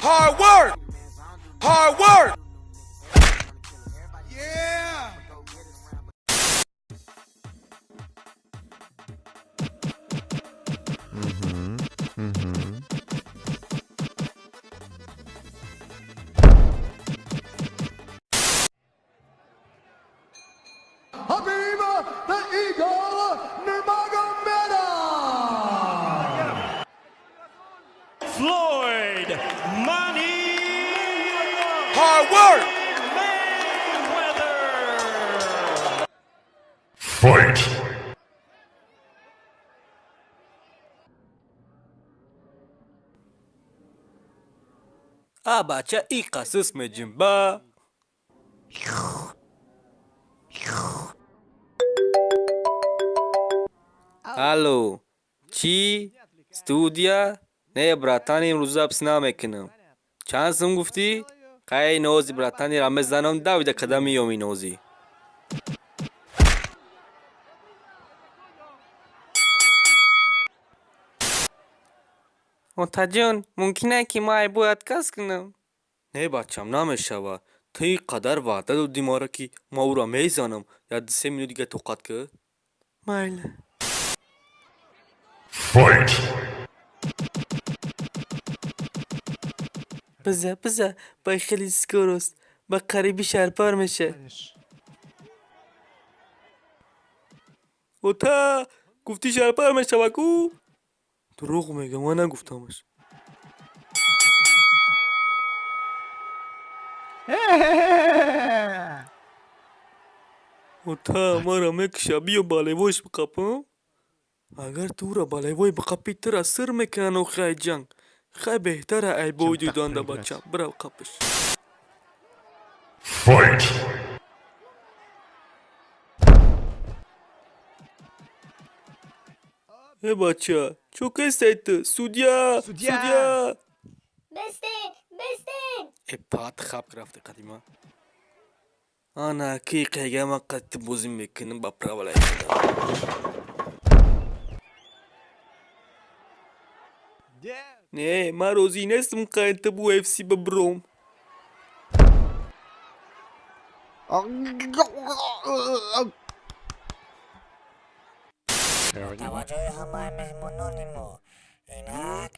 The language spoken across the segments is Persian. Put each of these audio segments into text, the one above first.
Hard work. Hard work. Yeah. Habib, the Eagle, Nurmagomedov. Floyd, money. Hard work. Mayweather. Fight! bacha i qasis me jimba. الو چی؟ استودیا؟ نه براتانی امروز حبس نمیکنم. چند سم گفتی؟ خیلی نوزی براتانی را میزنم دویده قدمی یومی نوزی. جان ممکنه که ما باید کس کنم؟ نه بچم نمیشوه. تا این قدر وعده دادی ما را که ما او را میزنم. یا 3 مینوت دیگه توقت که؟ مایل. Fight! بزه بای خیلی سکروست. با قریبی شرپار میشه. و تا گفتی شرپار میشه وکو؟ دروغ میگه ما نگفتمش. و تا ما را میکشه بیا بالایوش بقپم. اگر تو را بالایوی بقپی تر از سر میکنه و خیلی جنگ. خیلی بهتره ای بوی دانده بچم. برو قپش. Fight! ای بچه çok استیت سودیا بستین ای پات خب رفته قدیما آنا کی قیگه ما قد بوزی میکنم با پراوله نه ما روزی نستم قاید تبو اف سی ببروم توجه همه مهمونان ما اینک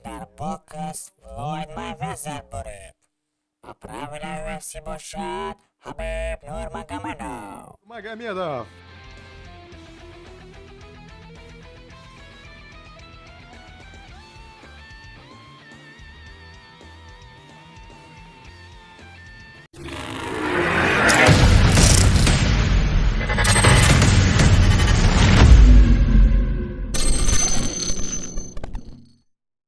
در بوکس فلوید میوزر برید و پراویل UFC باشد حبیب نورمگامدوف